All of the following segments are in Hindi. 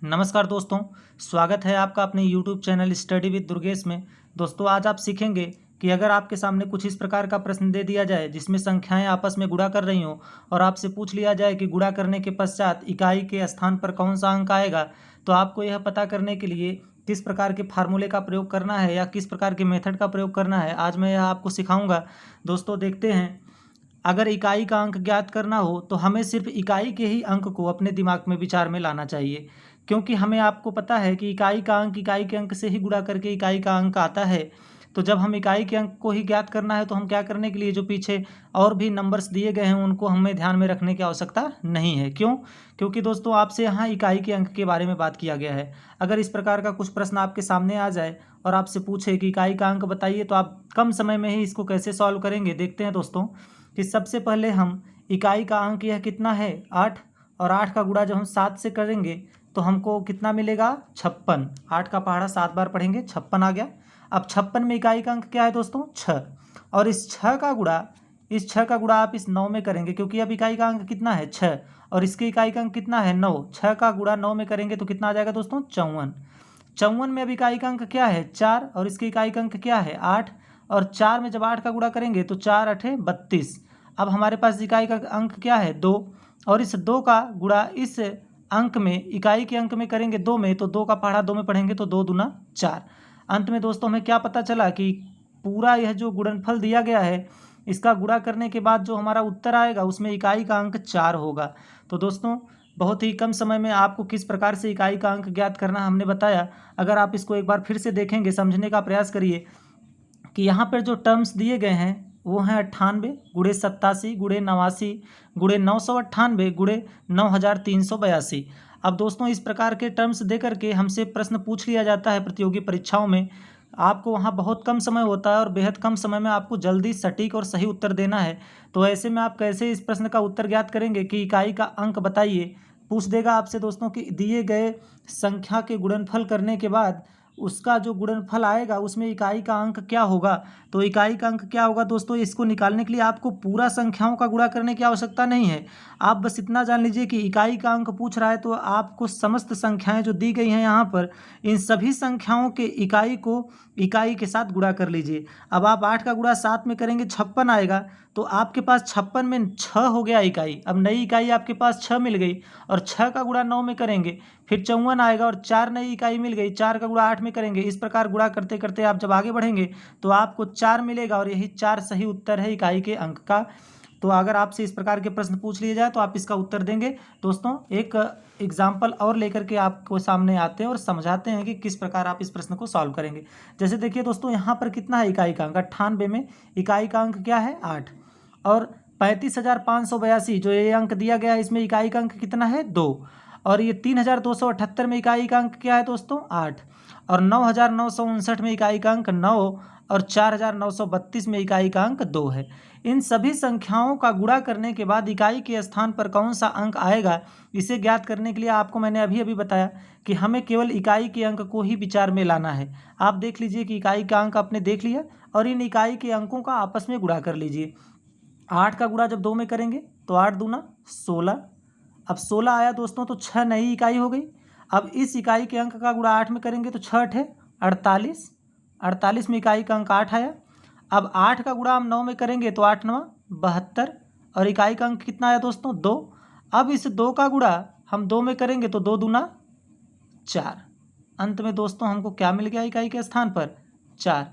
नमस्कार दोस्तों, स्वागत है आपका अपने YouTube channel study with Durgesh में। दोस्तों आज आप सीखेंगे कि अगर आपके सामने कुछ इस प्रकार का प्रश्न दे दिया जाए जिसमें संख्याएं आपस में गुणा कर रही हों और आपसे पूछ लिया जाए कि गुणा करने के पश्चात इकाई के स्थान पर कौन सा अंक आएगा, तो आपको यह पता करने के लिए किस प्रकार के फार्मूले का प्रयोग करना है या किस प्रकार के मेथड का प्रयोग करना है, आज मैं यह आपको सिखाऊँगा। दोस्तों देखते हैं, अगर इकाई का अंक ज्ञात करना हो तो हमें सिर्फ इकाई के ही अंक को अपने दिमाग में विचार में लाना चाहिए, क्योंकि हमें आपको पता है कि इकाई का अंक इकाई के अंक से ही गुणा करके इकाई का अंक आता है। तो जब हम इकाई के अंक को ही ज्ञात करना है तो हम क्या करने के लिए जो पीछे और भी नंबर्स दिए गए हैं उनको हमें ध्यान में रखने की आवश्यकता नहीं है। क्यों? क्योंकि दोस्तों आपसे यहाँ इकाई के अंक के बारे में बात किया गया है। अगर इस प्रकार का कुछ प्रश्न आपके सामने आ जाए और आपसे पूछे कि इकाई का अंक बताइए, तो आप कम समय में ही इसको कैसे सॉल्व करेंगे, देखते हैं दोस्तों। कि सबसे पहले हम इकाई का अंक यह कितना है 8, और 8 का गुणा जब हम 7 से करेंगे तो हमको कितना मिलेगा 56। 8 का पहाड़ा 7 बार पढ़ेंगे 56 आ गया। अब 56 में इकाई का अंक क्या है दोस्तों 6, और इस 6 का गुणा आप इस 9 में करेंगे, क्योंकि अब इकाई का अंक कितना है 6 और इसके इकाई का अंक कितना है 9। 6 का गुणा 9 में करेंगे तो कितना आ जाएगा दोस्तों 54। 54 में अब इकाई का अंक क्या है 4 और इसके इकाई का अंक क्या है 8, और 4 में जब 8 का गुणा करेंगे तो 4 8 32। अब हमारे पास इकाई का अंक क्या है 2, और इस 2 का गुणा इस अंक में इकाई के अंक में करेंगे 2 में, तो 2 का पहाड़ा 2 में पढ़ेंगे तो 2 दूना 4। अंत में दोस्तों हमें क्या पता चला कि पूरा यह जो गुणनफल दिया गया है इसका गुणा करने के बाद जो हमारा उत्तर आएगा उसमें इकाई का अंक 4 होगा। तो दोस्तों बहुत ही कम समय में आपको किस प्रकार से इकाई का अंक ज्ञात करना हमने बताया। अगर आप इसको एक बार फिर से देखेंगे, समझने का प्रयास करिए कि यहाँ पर जो टर्म्स दिए गए हैं वो हैं 98 गुणे 87 गुणे 89 गुणे 998 गुणे 9382। अब दोस्तों इस प्रकार के टर्म्स दे करके हमसे प्रश्न पूछ लिया जाता है प्रतियोगी परीक्षाओं में। आपको वहाँ बहुत कम समय होता है और बेहद कम समय में आपको जल्दी सटीक और सही उत्तर देना है। तो ऐसे में आप कैसे इस प्रश्न का उत्तर ज्ञात करेंगे कि इकाई का अंक बताइए। पूछ देगा आपसे दोस्तों कि दिए गए संख्या के गुणनफल करने के बाद उसका जो गुणनफल आएगा उसमें इकाई का अंक क्या होगा। तो इकाई का अंक क्या होगा दोस्तों, इसको निकालने के लिए आपको पूरा संख्याओं का गुणा करने की आवश्यकता नहीं है। आप बस इतना जान लीजिए कि इकाई का अंक पूछ रहा है तो आपको समस्त संख्याएं जो दी गई हैं यहाँ पर, इन सभी संख्याओं के इकाई को इकाई के साथ गुणा कर लीजिए। अब आप 8 का गुणा 7 में करेंगे 56 आएगा, तो आपके पास 56 में 6 हो गया इकाई। अब नई इकाई आपके पास 6 मिल गई, और 6 का गुणा 9 में करेंगे फिर 54 आएगा, और 4 नई इकाई मिल गई। 4 का गुणा 8 में करेंगे। इस प्रकार गुणा करते करते आप जब आगे बढ़ेंगे तो आपको 4 मिलेगा, और यही 4 सही उत्तर है इकाई के अंक का। तो अगर आपसे इस प्रकार के प्रश्न पूछ लिए जाए तो आप इसका उत्तर देंगे। दोस्तों एक एग्जाम्पल और लेकर के आपको सामने आते हैं और समझाते हैं कि किस प्रकार आप इस प्रश्न को सॉल्व करेंगे। जैसे देखिए दोस्तों, यहाँ पर कितना है इकाई का अंक 98 में इकाई का अंक क्या है 8, और 35,582 जो ये अंक दिया गया है इसमें इकाई का अंक कितना है 2, और ये 3,278 में इकाई का अंक क्या है दोस्तों 8, और 9,959 में इकाई का अंक 9, और 4,932 में इकाई का अंक 2 है। इन सभी संख्याओं का गुणा करने के बाद इकाई के स्थान पर कौन सा अंक आएगा, इसे ज्ञात करने के लिए आपको मैंने अभी अभी बताया कि हमें केवल इकाई के अंक को ही विचार में लाना है। आप देख लीजिए कि इकाई का अंक आपने देख लिया, और इन इकाई के अंकों का आपस में गुणा कर लीजिए। 8 का गुणा जब 2 में करेंगे तो 8 दूना 16। अब 16 आया दोस्तों तो 6 नई इकाई हो गई। अब इस इकाई के अंक का गुणा 8 में करेंगे तो 6 8 48। 48 में इकाई का अंक 8 आया। अब 8 का गुणा हम 9 में करेंगे तो 8 9 72, और इकाई का अंक कितना आया दोस्तों 2। अब इस 2 का गुणा हम 2 में करेंगे तो 2 दूना 4। अंत में दोस्तों हमको क्या मिल गया इकाई के स्थान पर 4।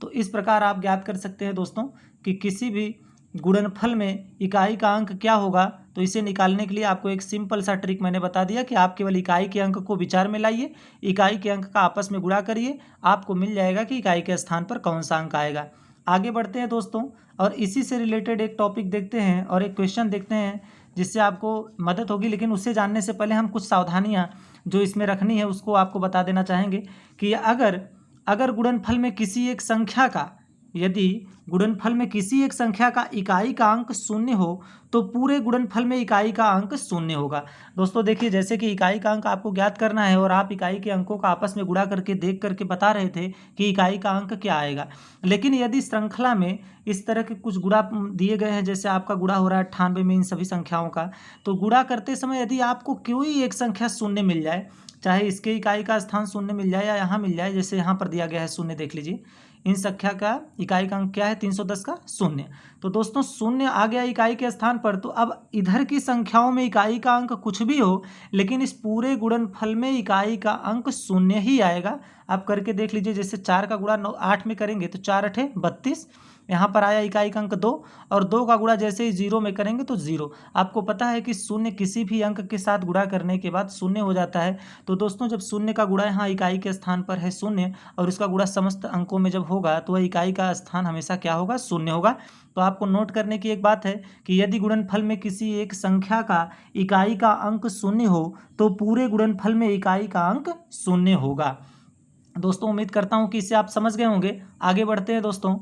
तो इस प्रकार आप ज्ञात कर सकते हैं दोस्तों कि किसी भी गुणनफल में इकाई का अंक क्या होगा। तो इसे निकालने के लिए आपको एक सिंपल सा ट्रिक मैंने बता दिया कि आप केवल इकाई के अंक को विचार में लाइए, इकाई के अंक का आपस में गुणा करिए, आपको मिल जाएगा कि इकाई के स्थान पर कौन सा अंक आएगा। आगे बढ़ते हैं दोस्तों, और इसी से रिलेटेड एक टॉपिक देखते हैं और एक क्वेश्चन देखते हैं जिससे आपको मदद होगी। लेकिन उससे जानने से पहले हम कुछ सावधानियाँ जो इसमें रखनी है उसको आपको बता देना चाहेंगे कि अगर गुणनफल में किसी एक संख्या का यदि गुणनफल में किसी एक संख्या का इकाई का अंक शून्य हो तो पूरे गुणनफल में इकाई का अंक शून्य होगा। दोस्तों देखिए, जैसे कि इकाई का अंक आपको ज्ञात करना है और आप इकाई के अंकों का आपस में गुणा करके देख करके बता रहे थे कि इकाई का अंक क्या आएगा। लेकिन यदि श्रृंखला में इस तरह के कुछ गुणा दिए गए हैं, जैसे आपका गुणा हो रहा है 98 में इन सभी संख्याओं का, तो गुणा करते समय यदि आपको कोई एक संख्या शून्य मिल जाए, चाहे इसके इकाई का स्थान शून्य मिल जाए या यहाँ मिल जाए, जैसे यहाँ पर दिया गया है शून्य, देख लीजिए इन संख्या का इकाई का अंक क्या है 310 का शून्य। तो दोस्तों शून्य आ गया इकाई के स्थान पर, तो अब इधर की संख्याओं में इकाई का अंक कुछ भी हो, लेकिन इस पूरे गुणनफल में इकाई का अंक शून्य ही आएगा। आप करके देख लीजिए, जैसे 4 का गुणा 8 में करेंगे तो 4 8 32, यहाँ पर आया इकाई का अंक 2, और 2 का गुणा जैसे ही 0 में करेंगे तो 0। आपको पता है कि शून्य किसी भी अंक के साथ गुणा करने के बाद शून्य हो जाता है। तो दोस्तों जब शून्य का गुणा यहाँ इकाई के स्थान पर है शून्य और इसका गुणा समस्त अंकों में जब होगा तो वह इकाई का स्थान हमेशा क्या होगा, शून्य होगा। तो आपको नोट करने की एक बात है कि यदि गुणनफल में किसी एक संख्या का इकाई का अंक शून्य हो तो पूरे गुणनफल में इकाई का अंक शून्य होगा। दोस्तों उम्मीद करता हूँ कि इससे आप समझ गए होंगे। आगे बढ़ते हैं दोस्तों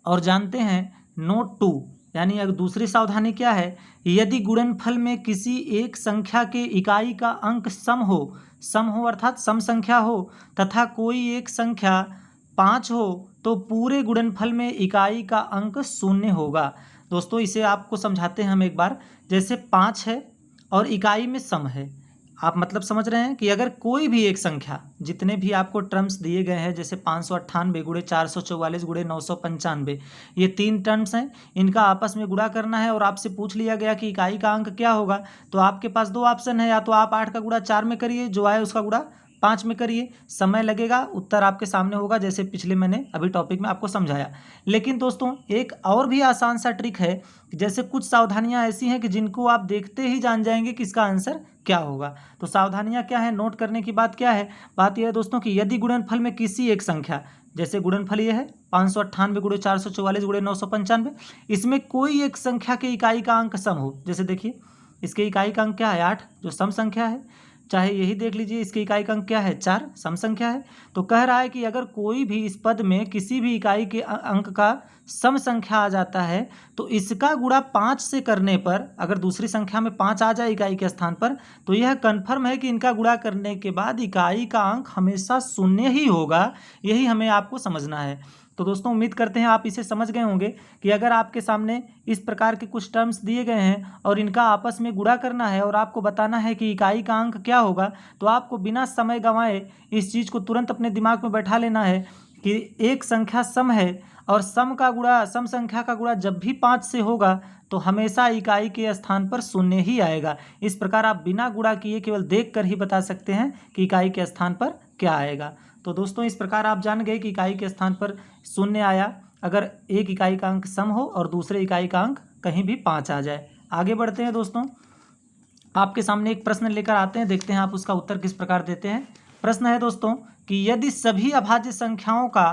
और जानते हैं नोट 2, यानी अगर दूसरी सावधानी क्या है, यदि गुणनफल में किसी एक संख्या के इकाई का अंक सम हो अर्थात सम संख्या हो तथा कोई एक संख्या 5 हो तो पूरे गुणनफल में इकाई का अंक शून्य होगा। दोस्तों इसे आपको समझाते हैं हम एक बार। जैसे 5 है और इकाई में सम है, आप मतलब समझ रहे हैं कि अगर कोई भी एक संख्या, जितने भी आपको टर्म्स दिए गए हैं जैसे 598 गुणे 444 गुणे 995, ये 3 टर्म्स हैं, इनका आपस में गुणा करना है और आपसे पूछ लिया गया कि इकाई का अंक क्या होगा। तो आपके पास 2 ऑप्शन है, या तो आप 8 का गुणा 4 में करिए, जो आए उसका गुणा 5 में करिए, समय लगेगा, उत्तर आपके सामने होगा, जैसे पिछले मैंने अभी टॉपिक में आपको समझाया। लेकिन दोस्तों एक और भी आसान सा ट्रिक है, जैसे कुछ सावधानियां ऐसी हैं कि जिनको आप देखते ही जान जाएंगे कि इसका आंसर क्या होगा। तो सावधानियां क्या है, नोट करने की बात क्या है, बात यह है दोस्तों कि यदि गुणनफल में किसी एक संख्या, जैसे गुणनफल ये है 598 गुणे 444 गुणे 995, इसमें कोई एक संख्या के इकाई का अंक सम हो, जैसे देखिए इसके इकाई का अंक क्या है 8, जो सम संख्या है, चाहे यही देख लीजिए इसके इकाई का अंक क्या है 4, सम संख्या है। तो कह रहा है कि अगर कोई भी इस पद में किसी भी इकाई के अंक का सम संख्या आ जाता है तो इसका गुणा 5 से करने पर, अगर दूसरी संख्या में 5 आ जाए इकाई के स्थान पर, तो यह कन्फर्म है कि इनका गुणा करने के बाद इकाई का अंक हमेशा शून्य ही होगा। यही हमें आपको समझना है। तो दोस्तों उम्मीद करते हैं आप इसे समझ गए होंगे कि अगर आपके सामने इस प्रकार के कुछ टर्म्स दिए गए हैं और इनका आपस में गुणा करना है और आपको बताना है कि इकाई का अंक क्या होगा, तो आपको बिना समय गंवाए इस चीज़ को तुरंत अपने दिमाग में बैठा लेना है कि एक संख्या सम है और सम संख्या का गुणा जब भी 5 से होगा तो हमेशा इकाई के स्थान पर शून्य ही आएगा। इस प्रकार आप बिना गुणा किए केवल देख कर ही बता सकते हैं कि इकाई के स्थान पर क्या आएगा। तो दोस्तों इस प्रकार आप जान गए कि इकाई के स्थान पर शून्य आया अगर एक इकाई का अंक सम हो और दूसरे इकाई का अंक कहीं भी 5 आ जाए। आगे बढ़ते हैं दोस्तों, आपके सामने एक प्रश्न लेकर आते हैं, देखते हैं आप उसका उत्तर किस प्रकार देते हैं। प्रश्न है दोस्तों कि यदि सभी अभाज्य संख्याओं का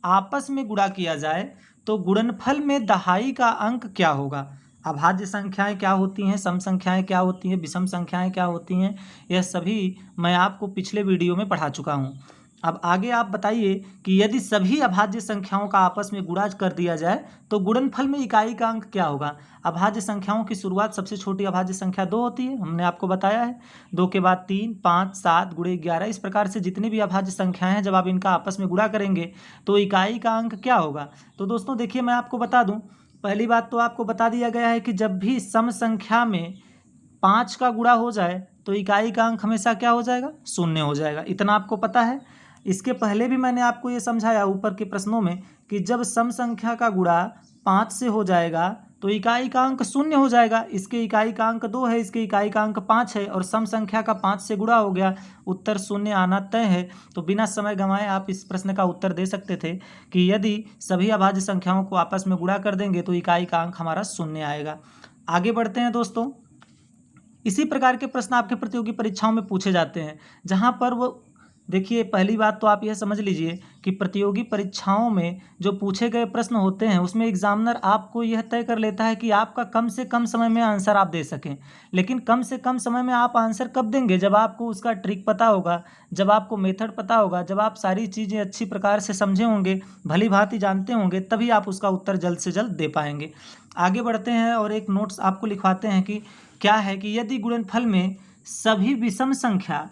आपस में गुणा किया जाए तो गुणनफल में दहाई का अंक क्या होगा। अभाज्य संख्याएं क्या होती हैं, सम संख्याएं क्या होती हैं, विषम संख्याएं क्या होती हैं, यह सभी मैं आपको पिछले वीडियो में पढ़ा चुका हूं। अब आगे आप बताइए कि यदि सभी अभाज्य संख्याओं का आपस में गुणा कर दिया जाए तो गुणनफल में इकाई का अंक क्या होगा। अभाज्य संख्याओं की शुरुआत सबसे छोटी अभाज्य संख्या 2 होती है, हमने आपको बताया है। 2 के बाद 3, 5, 7 गुणे 11, इस प्रकार से जितनी भी अभाज्य संख्याएं हैं जब आप इनका आपस में गुणा करेंगे तो इकाई का अंक क्या होगा। तो दोस्तों देखिए मैं आपको बता दूं, पहली बात तो आपको बता दिया गया है कि जब भी सम संख्या में 5 का गुणा हो जाए तो इकाई का अंक हमेशा क्या हो जाएगा, शून्य हो जाएगा। इतना आपको पता है। इसके पहले भी मैंने आपको ये समझाया ऊपर के प्रश्नों में कि जब सम संख्या का गुणा 5 से हो जाएगा तो इकाई का अंक शून्य हो जाएगा। इसके इकाई का अंक 2 है, इसके इकाई का अंक 5 है और सम संख्या का 5 से गुणा हो गया, उत्तर शून्य आना तय है। तो बिना समय गंवाए आप इस प्रश्न का उत्तर दे सकते थे कि यदि सभी अभाज्य संख्याओं को आपस में गुणा कर देंगे तो इकाई का अंक हमारा शून्य आएगा। आगे बढ़ते हैं दोस्तों, इसी प्रकार के प्रश्न आपके प्रतियोगी परीक्षाओं में पूछे जाते हैं जहाँ पर वो देखिए, पहली बात तो आप यह समझ लीजिए कि प्रतियोगी परीक्षाओं में जो पूछे गए प्रश्न होते हैं उसमें एग्जामिनर आपको यह तय कर लेता है कि आपका कम से कम समय में आंसर आप दे सकें। लेकिन कम से कम समय में आप आंसर कब देंगे? जब आपको उसका ट्रिक पता होगा, जब आपको मेथड पता होगा, जब आप सारी चीज़ें अच्छी प्रकार से समझे होंगे, भली भांति जानते होंगे, तभी आप उसका उत्तर जल्द से जल्द दे पाएंगे। आगे बढ़ते हैं और एक नोट्स आपको लिखवाते हैं कि क्या है कि यदि गुणनफल में सभी विषम संख्या,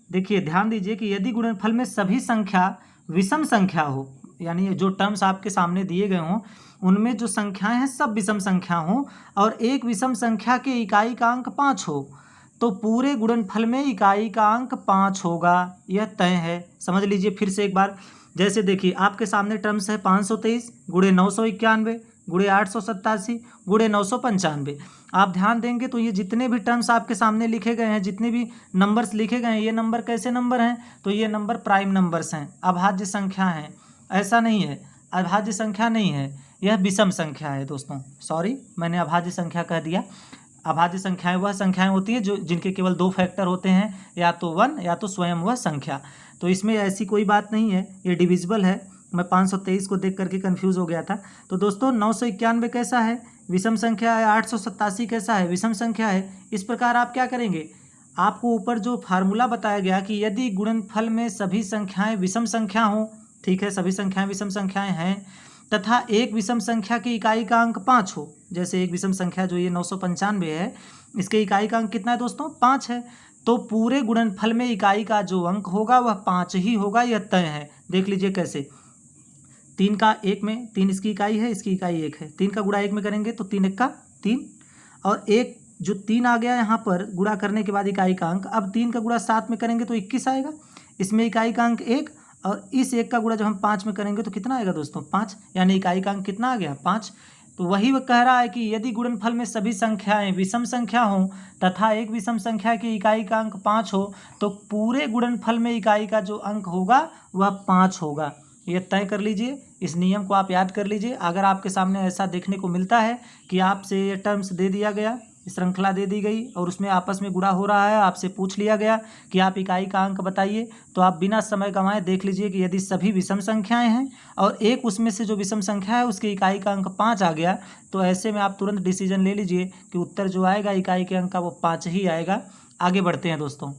देखिए ध्यान दीजिए कि यदि गुणनफल में सभी संख्या विषम संख्या हो, यानी जो टर्म्स आपके सामने दिए गए हों उनमें जो संख्याएं हैं सब विषम संख्या हों और एक विषम संख्या के इकाई का अंक 5 हो, तो पूरे गुणनफल में इकाई का अंक 5 होगा। यह तय है। समझ लीजिए फिर से एक बार। जैसे देखिए आपके सामने टर्म्स है 523 गुणे 991 गुणे 887 गुणे 995। आप ध्यान देंगे तो ये जितने भी टर्म्स आपके सामने लिखे गए हैं, जितने भी नंबर्स लिखे गए हैं, ये नंबर कैसे नंबर हैं? तो ये नंबर प्राइम नंबर्स हैं, अभाज्य संख्या हैं। ऐसा नहीं है, अभाज्य संख्या नहीं है, यह विषम संख्या है दोस्तों। सॉरी, मैंने अभाज्य संख्या कह दिया। अभाज्य संख्याएं वह संख्याएं होती हैं जो जिनके केवल 2 फैक्टर होते हैं, या तो 1 या तो स्वयं वह संख्या। तो इसमें ऐसी कोई बात नहीं है, ये डिविजिबल है। मैं 523 को देख करके कंफ्यूज हो गया था। तो दोस्तों 991 कैसा है? विषम संख्या है। 887 कैसा है? विषम संख्या है। इस प्रकार आप क्या करेंगे, आपको ऊपर जो फार्मूला बताया गया कि यदि गुणनफल में सभी संख्याएं विषम संख्या हों, ठीक है, सभी संख्याएं विषम संख्याएं हैं, तथा एक विषम संख्या की इकाई का अंक 5 हो, जैसे एक विषम संख्या जो ये 995 है, इसके इकाई का अंक कितना है दोस्तों? 5 है। तो पूरे गुणनफल में इकाई का जो अंक होगा वह 5 ही होगा, यह तय है। देख लीजिए कैसे, 3 का 1 में, 3 इसकी इकाई है, इसकी इकाई 1 है, 3 का गुणा 1 में करेंगे तो 3 1 का 3, और एक जो 3 आ गया यहाँ पर गुणा करने के बाद इकाई का अंक, अब 3 का गुणा 7 में करेंगे तो 21 आएगा, इसमें इकाई का अंक 1, और इस 1 का गुणा जब हम 5 में करेंगे तो कितना आएगा दोस्तों? 5, यानी इकाई का अंक कितना आ गया? 5। तो वही वह कह रहा है कि यदि गुणनफल में सभी संख्याएं विषम संख्या हों तथा एक विषम संख्या की इकाई का अंक 5 हो, तो पूरे गुणनफल में इकाई का जो अंक होगा वह 5 होगा। यह तय कर लीजिए, इस नियम को आप याद कर लीजिए। अगर आपके सामने ऐसा देखने को मिलता है कि आपसे ये टर्म्स दे दिया गया, श्रृंखला दे दी गई और उसमें आपस में गुणा हो रहा है, आपसे पूछ लिया गया कि आप इकाई का अंक बताइए, तो आप बिना समय गंवाए देख लीजिए कि यदि सभी विषम संख्याएं हैं और एक उसमें से जो विषम संख्या है उसकी इकाई का अंक 5 आ गया, तो ऐसे में आप तुरंत डिसीजन ले लीजिए कि उत्तर जो आएगा इकाई के अंक का वो 5 ही आएगा। आगे बढ़ते हैं दोस्तों,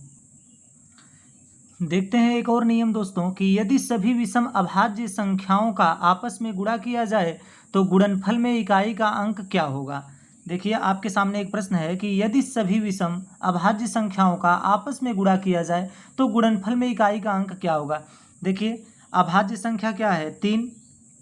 देखते हैं एक और नियम दोस्तों कि यदि सभी विषम अभाज्य संख्याओं का आपस में गुणा किया जाए तो गुणनफल में इकाई का अंक क्या होगा। देखिए आपके सामने एक प्रश्न है कि यदि सभी विषम अभाज्य संख्याओं का आपस में गुणा किया जाए तो गुणनफल में इकाई का अंक क्या होगा। देखिए अभाज्य संख्या क्या है? 3,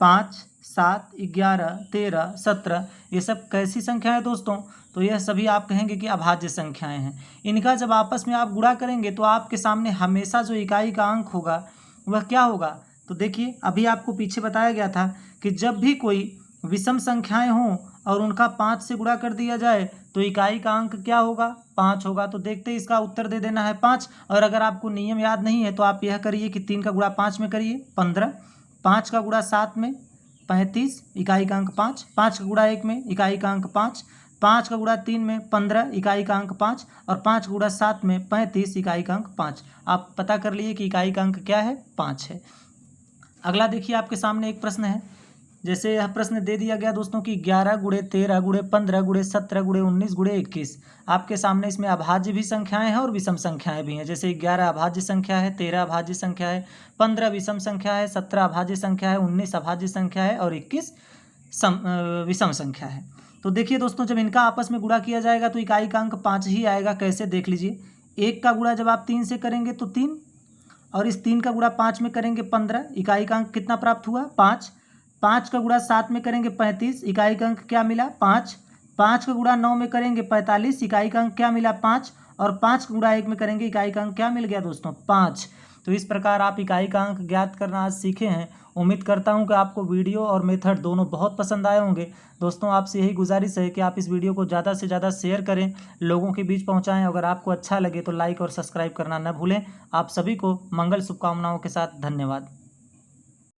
5, 7, 11, 13, 17, ये सब कैसी संख्या है दोस्तों? तो यह सभी आप कहेंगे कि अभाज्य संख्याएं हैं। इनका जब आपस में आप गुणा करेंगे तो आपके सामने हमेशा जो इकाई का अंक होगा वह क्या होगा। तो देखिए अभी आपको पीछे बताया गया था कि जब भी कोई विषम संख्याएं हों और उनका 5 से गुणा कर दिया जाए तो इकाई का अंक क्या होगा? 5 होगा। तो देखते ही इसका उत्तर दे देना है 5। और अगर आपको नियम याद नहीं है तो आप यह करिए कि 3 का गुणा 5 में करिए 15, 5 का गुणा 7 में 35, इकाई का अंक 5, 5 का गुणा 1 में इकाई का अंक 5, 5 का गुणा 3 में 15, इकाई का अंक 5, और 5 का गुणा 7 में 35, इकाई का अंक 5। आप पता कर लिए कि इकाई का अंक क्या है? 5 है। अगला देखिए आपके सामने एक प्रश्न है। जैसे यह प्रश्न दे दिया गया दोस्तों कि 11 गुणे 13 गुणे 15 गुणे 17 गुणे 19 गुणे 21। आपके सामने इसमें अभाज्य भी संख्याएं हैं और विषम संख्याएं भी हैं। जैसे 11 अभाज्य संख्या है, 13 अभाज्य संख्या है, 15 विषम संख्या है, 17 अभाज्य संख्या है, 19 अभाज्य संख्या है और 21 विषम संख्या है। तो देखिए दोस्तों जब इनका आपस में गुणा किया जाएगा तो इकाई का अंक 5 ही आएगा। कैसे? देख लीजिए, 1 का गुणा जब आप 3 से करेंगे तो 3, और इस 3 का गुणा 5 में करेंगे 15, इकाई का अंक कितना प्राप्त हुआ? 5। 5 का गुणा 7 में करेंगे 35, इकाई का अंक क्या मिला? 5। 5 का गुणा 9 में करेंगे 45, इकाई का अंक क्या मिला? 5। और 5 का गुणा 1 में करेंगे, इकाई का अंक क्या मिल गया दोस्तों? 5। तो इस प्रकार आप इकाई का अंक ज्ञात करना आज सीखे हैं। उम्मीद करता हूं कि आपको वीडियो और मेथड दोनों बहुत पसंद आए होंगे। दोस्तों आपसे यही गुजारिश है कि आप इस वीडियो को ज़्यादा से ज़्यादा शेयर करें, लोगों के बीच पहुंचाएं। अगर आपको अच्छा लगे तो लाइक और सब्सक्राइब करना न भूलें। आप सभी को मंगल शुभकामनाओं के साथ धन्यवाद।